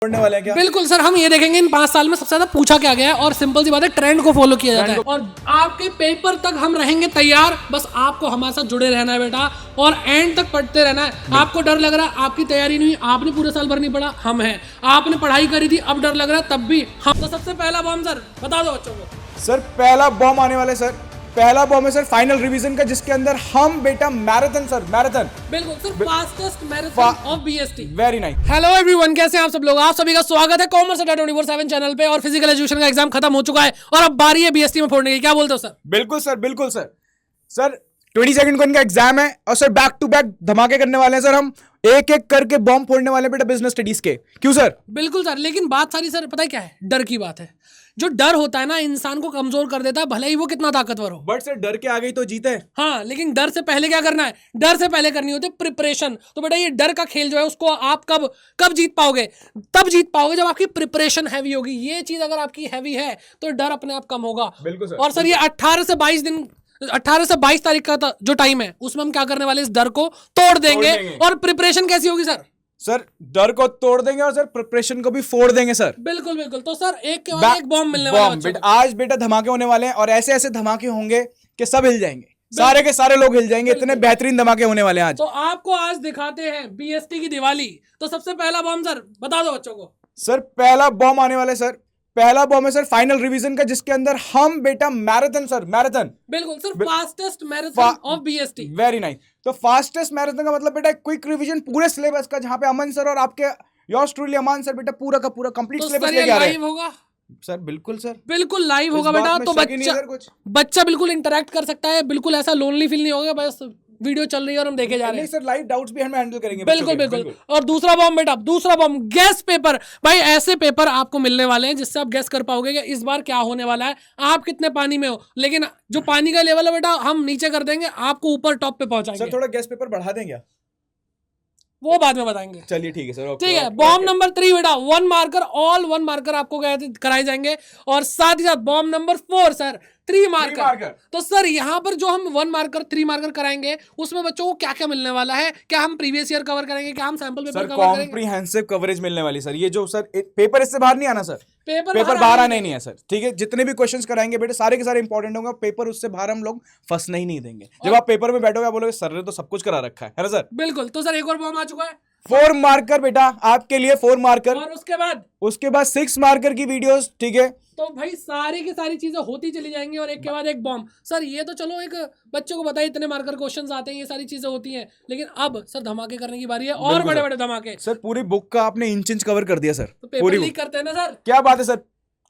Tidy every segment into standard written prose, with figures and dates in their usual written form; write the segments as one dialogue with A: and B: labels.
A: पढ़ने वाले हैं क्या?
B: बिल्कुल सर, हम ये देखेंगे इन 5 साल में सबसे ज्यादा पूछा क्या गया है और सिंपल सी बात है ट्रेंड को फॉलो किया जाता है और आपके पेपर तक हम रहेंगे तैयार। बस आपको हमारे साथ जुड़े रहना है बेटा और एंड तक पढ़ते रहना है। आपको डर लग रहा है, आपकी तैयारी नहीं हुई, आपने पूरे साल भर नहीं पढ़ा, हम हैं। आपने पढ़ाई करी थी, अब डर लग रहा है, तब भी हम। तो सबसे पहला बॉम्ब सर बता दो बच्चों को।
A: सर पहला बॉम्ब आने वाला है सर, पहला बॉम्ब है सर फाइनल रिवीजन का, जिसके अंदर हम बेटा मैराथन सर, मैराथन
B: बिल्कुल sir, fastest marathon of BST.
A: Very nice.
B: Hello everyone, कैसे हैं आप सब लोग? आप सभी का स्वागत है कॉमर्स अड्डा 24/7 चैनल पे। और फिजिकल एजुकेशन का एग्जाम खत्म हो चुका है और अब बारी है बीएसटी में फोड़ने की। क्या बोलते हो सर?
A: बिल्कुल सर, बिल्कुल सर। सर 22 को इनका एग्जाम है और सर बैक टू बैक धमाके करने वाले हैं सर। हम एक एक करके बॉम्ब फोड़ने वाले हैं बेटा बिजनेस स्टडीज के। क्यों सर?
B: बिल्कुल सर, लेकिन बात सारी सर पता है क्या है? डर की बात है। जो डर होता है ना, इंसान को कमजोर कर देता है, भले ही वो कितना ताकतवर हो।
A: बट सर डर के आगे ही तो जीत है।
B: हाँ, लेकिन डर से पहले क्या करना है? डर से पहले करनी होती है प्रिपरेशन। तो बेटा ये डर का खेल जो है उसको आप कब जीत पाओगे? तब जीत पाओगे जब आपकी प्रिपरेशन हैवी होगी। ये चीज अगर आपकी हैवी है तो डर अपने आप कम होगा।
A: बिल्कुल सर।
B: और सर ये 18 से 22 तारीख का जो टाइम है उसमें हम क्या करने वाले, इस डर को तोड़ देंगे। और प्रिपरेशन कैसी होगी सर?
A: सर डर को तोड़ देंगे और सर प्रिपरेशन को भी फोड़ देंगे सर।
B: बिल्कुल बिल्कुल। तो सर एक के बाद एक बॉम्ब मिलने वाला है बच्चों को।
A: आज बेटा धमाके होने वाले हैं और ऐसे ऐसे धमाके होंगे कि सब हिल जाएंगे, सारे के सारे लोग हिल जाएंगे। इतने बेहतरीन धमाके होने वाले हैं आज।
B: तो आपको आज दिखाते हैं बीएसटी की दिवाली। तो सबसे पहला बॉम्ब सर बता दो बच्चों को।
A: सर पहला बॉम्ब आने वाला है सर, पहला बॉम्ब है सर फाइनल रिवीजन का, जिसके अंदर हम बेटा मैराथन सर, मैराथन।
B: बिल्कुल sir, fastest marathon of BST.
A: Very nice. तो फास्टेस्ट मैराथन का मतलब बेटा क्विक रिवीजन पूरे सिलेबस का, जहां पे अमन सर और आपके योर्स ट्रूली अमान सर बेटा पूरा का पूरा कंप्लीट सिलेबस लेके आ रहे हैं।
B: लाइव होगा
A: सर? बिल्कुल सर,
B: बिल्कुल लाइव होगा बेटा। तो बच्चा बिल्कुल इंटरेक्ट कर सकता है, बिल्कुल ऐसा लोनली फील नहीं होगा। बस वीडियो चल रही है और हम देखे जा रहे हैं।
A: नहीं सर, लाइव डाउट्स भी हम हैंडल करेंगे।
B: बिल्कुल बिल्कुल। और दूसरा बॉम्ब बेटा, दूसरा बॉम्ब गैस पेपर। भाई ऐसे पेपर आपको मिलने वाले हैं जिससे आप गैस कर पाओगे कि इस बार क्या होने वाला है, आप कितने पानी में हो। लेकिन जो पानी का लेवल है बेटा हम नीचे कर देंगे, आपको ऊपर टॉप पे पहुंचाएंगे।
A: सर थोड़ा गैस पेपर बढ़ा देंगे,
B: वो बाद में बताएंगे।
A: चलिए ठीक है सर।
B: ठीक है। बॉम्ब नंबर 3 बेटा, 1 मार्कर, ऑल 1 मार्कर आपको कराए जाएंगे। और साथ ही साथ बॉम्ब नंबर 4 सर 3 मार्कर। तो सर यहाँ पर जो हम 1 मार्कर 3 मार्कर कराएंगे उसमें बच्चों को क्या क्या मिलने वाला है? क्या हम प्रीवियस ईयर कवर करेंगे? क्या हम सैंपल पेपर कवर करेंगे?
A: कॉम्प्रिहेंसिव कवरेज मिलने वाली सर। ये जो सर पेपर इससे बाहर नहीं आना सर, पेपर बाहर आने नहीं है सर। ठीक है, जितने भी क्वेश्चंस कराएंगे बेटे सारे के सारे इंपॉर्टेंट होंगे। पेपर उससे बाहर हम लोग फंसने ही नहीं देंगे। जब आप पेपर में बैठोगे आप बोलोगे सर ने तो सब कुछ करा रखा है ना सर?
B: बिल्कुल। तो सर एक और बॉम्ब आ चुका है,
A: 4 मार्कर बेटा आपके लिए, 4 मार्कर।
B: और उसके बाद 6 मार्कर की वीडियोस। ठीक है, तो भाई सारी की सारी चीजें होती चली जाएंगी और एक के बाद एक बॉम्ब। सर ये तो चलो एक बच्चों को बताइए इतने मार्कर क्वेश्चंस आते हैं, ये सारी चीजें होती हैं। लेकिन अब सर धमाके करने की बारी है, और बड़े बड़े धमाके।
A: सर पूरी बुक का आपने इंच कवर कर दिया सर।
B: तो पेपर लीक करते हैं ना सर?
A: क्या बात है सर।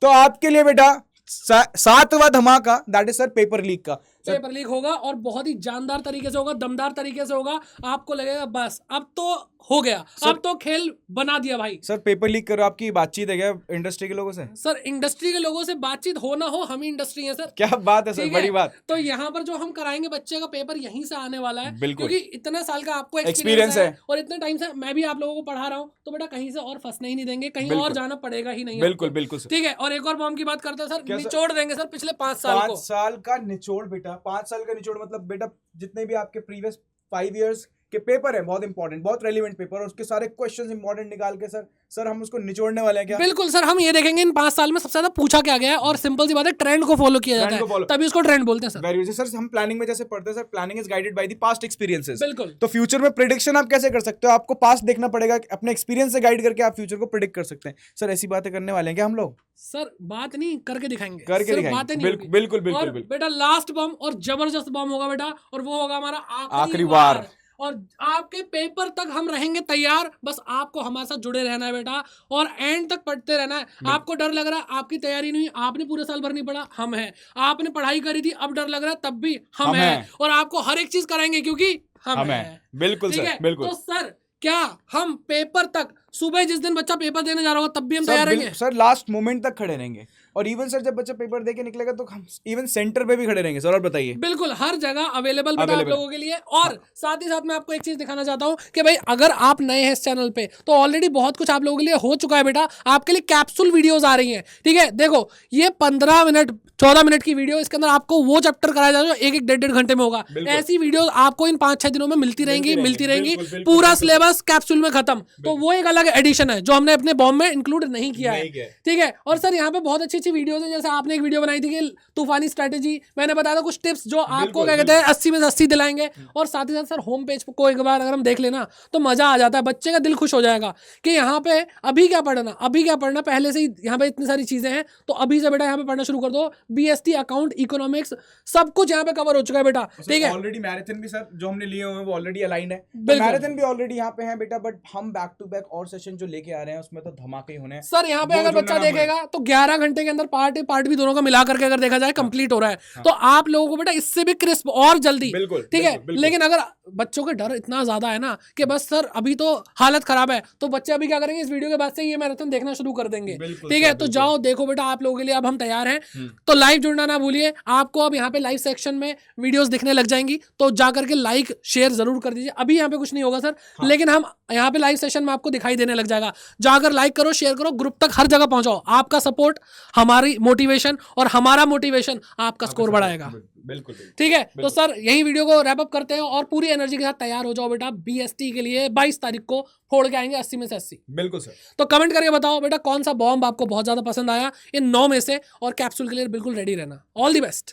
A: तो आपके लिए बेटा 7वां धमाका, that is sir paper leak का।
B: पेपर लीक होगा और बहुत ही जानदार तरीके से होगा, दमदार तरीके से होगा। आपको लगेगा बस अब तो हो गया, अब तो खेल बना दिया भाई।
A: सर पेपर लीक करो, आपकी बातचीत है क्या इंडस्ट्री के लोगों से?
B: सर इंडस्ट्री के लोगों से बातचीत हो ना हो, हम ही इंडस्ट्री है सर।
A: क्या बात है सर, बड़ी बात।
B: तो यहाँ पर जो हम कराएंगे बच्चे का पेपर यहीं से आने वाला है, क्योंकि इतने साल का आपको
A: एक्सपीरियंस है
B: और इतने टाइम से मैं भी आप लोगों को पढ़ा रहा हूँ। तो बेटा कहीं से और फंसने ही नहीं देंगे, कहीं और जाना पड़ेगा ही नहीं।
A: बिल्कुल बिल्कुल।
B: ठीक है। और एक और बॉम्ब की बात करते हैं सर, निचोड़ देंगे सर पिछले 5 साल को।
A: 5 साल का निचोड़ बेटा, 5 साल का निचोड़ मतलब बेटा जितने भी आपके प्रीवियस 5 इयर्स के पेपर है, बहुत इंपॉर्टेंट, बहुत रेलिवेंट पेपर, और उसके सारे क्वेश्चंस इंपॉर्टेंट निकाल के सर हम उसको निचोड़ने वाले हैं क्या?
B: बिल्कुल सर, हम ये देखेंगे इन 5 साल में सबसे ज्यादा पूछा क्या गया है और सिंपल सी बात है ट्रेंड को फॉलो किया जाता है, तभी उसको ट्रेंड बोलते हैं सर।
A: Very good sir. हम प्लानिंग में जैसे पढ़ते हैं sir, planning is guided by the past experiences.
B: बिल्कुल।
A: तो फ्यूचर में प्रेडिक्शन आप कैसे कर सकते हो? आपको पास्ट देखना पड़ेगा, अपने एक्सपीरियंस से गाइड करके आप फ्यूचर को प्रेडिक्ट कर सकते हैं। सर ऐसी बातें करने वाले हैं क्या हम लोग?
B: सर बात नहीं करके दिखाएंगे,
A: बातें नहीं होगी। बिल्कुल बिल्कुल।
B: बेटा लास्ट बम और जबरदस्त बम होगा बेटा, और वो होगा हमारा
A: आखिरी वार।
B: और आपके पेपर तक हम रहेंगे तैयार। बस आपको हमारे साथ जुड़े रहना है बेटा और एंड तक पढ़ते रहना है। आपको डर लग रहा है, आपकी तैयारी नहीं, आपने पूरे साल भर नहीं पढ़ा, हम हैं। आपने पढ़ाई करी थी, अब डर लग रहा है, तब भी हम हैं। और आपको हर एक चीज कराएंगे क्योंकि हम हैं।
A: बिल्कुल सर, बिल्कुल।
B: तो सर क्या हम पेपर तक, सुबह जिस दिन बच्चा पेपर देने जा रहा होगा तब भी हम तैयार रहेंगे
A: सर? लास्ट मोमेंट तक खड़े रहेंगे। और इवन सर जब बच्चा पेपर देके निकलेगा तो हम इवन सेंटर पे भी खड़े रहेंगे सर। और बताइए,
B: बिल्कुल हर जगह अवेलेबल बेटा आप लोगों के लिए। और साथ ही साथ मैं आपको एक चीज दिखाना चाहता हूं कि भाई अगर आप नए हैं इस चैनल पे तो ऑलरेडी बहुत कुछ आप लोगों के लिए हो चुका है बेटा। आपके लिए कैप्सूल वीडियोस आ रही हैं। ठीक है, देखो ये 15 मिनट 14 मिनट की वीडियो, इसके अंदर आपको वो चैप्टर कराया जाएगा जो 1-1 घंटे में होगा। ऐसी वीडियो आपको इन 5-6 दिनों में मिलती रहेंगी। पूरा सिलेबस कैप्सूल में खत्म। तो वो एक अलग अलग एडिशन है जो हमने अपने बॉम्ब में इंक्लूड नहीं किया है,
A: नहीं किया है।
B: ठीक है। और सर यहाँ पे बहुत अच्छी अच्छी वीडियोस हैं, जैसे आपने एक वीडियो बनाई थी कि तूफानी स्ट्रेटेजी, मैंने बताया था कुछ टिप्स जो आपको क्या कहते हैं 80 में से 80 दिलाएंगे। और साथ ही साथ सर होम पेज को एक बार अगर हम देख लेना तो मजा आ जाता है, बच्चे का दिल खुश हो जाएगा कि यहाँ पे अभी क्या पढ़ना, पहले से ही यहाँ पे इतनी सारी चीजें हैं, तो अभी से बेटा यहाँ पे पढ़ना शुरू कर दो। BST अकाउंट, इकोनॉमिक्स, सब कुछ यहाँ पे कवर हो चुका है बेटा, ठीक है।
A: ऑलरेडी मैराथन भी सर जो हमने लिए हुए हैं वो ऑलरेडी अलाइंड है,
B: बिल्कुल।
A: मैराथन भी ऑलरेडी यहाँ पे है बेटा, बट हम बैक टू बैक और सेशन जो लेके आ रहे हैं उसमें तो धमाके ही होने हैं
B: सर। यहाँ पे
A: वो
B: अगर
A: जो
B: बच्चा
A: नाम है।
B: देखेगा तो 11 घंटे के अंदर पार्ट भी दोनों का मिला करके अगर देखा जाए कंप्लीट हो रहा है, तो आप लोगों को बेटा इससे भी क्रिस्प और जल्दी,
A: बिल्कुल,
B: ठीक है।
A: बिल्कुल।
B: लेकिन अगर बच्चों का डर इतना ज्यादा है ना कि बस सर अभी तो हालत खराब है, तो बच्चे अभी क्या करेंगे, इस वीडियो के बाद से ये मैराथन देखना शुरू कर देंगे, ठीक है। तो जाओ देखो बेटा, आप लोगों के लिए अब हम तैयार हैं, तो लाइव जुड़ना ना भूलिए। आपको अब यहाँ पे लाइव सेक्शन में वीडियोस दिखने लग जाएंगी, तो जाकर के लाइक शेयर जरूर कर दीजिए। अभी यहाँ पे कुछ नहीं होगा सर, लेकिन हम यहाँ पे लाइव सेशन में आपको दिखाई देने लग जाएगा। जाकर लाइक करो, शेयर करो, ग्रुप तक हर जगह पहुंचाओ। आपका सपोर्ट हमारी मोटिवेशन और हमारा मोटिवेशन आपका स्कोर बढ़ाएगा,
A: बिल्कुल,
B: ठीक है। तो सर यही वीडियो को रैप अप करते हैं और पूरी एनर्जी के साथ तैयार हो जाओ बेटा। BST के लिए 22 तारीख को फोड़ के आएंगे 80 में से 80।
A: बिल्कुल सर।
B: तो कमेंट करके बताओ बेटा कौन सा बॉम्ब आपको बहुत ज्यादा पसंद आया इन 9 में से, और कैप्सूल के लिए बिल्कुल रेडी रहना। All the best.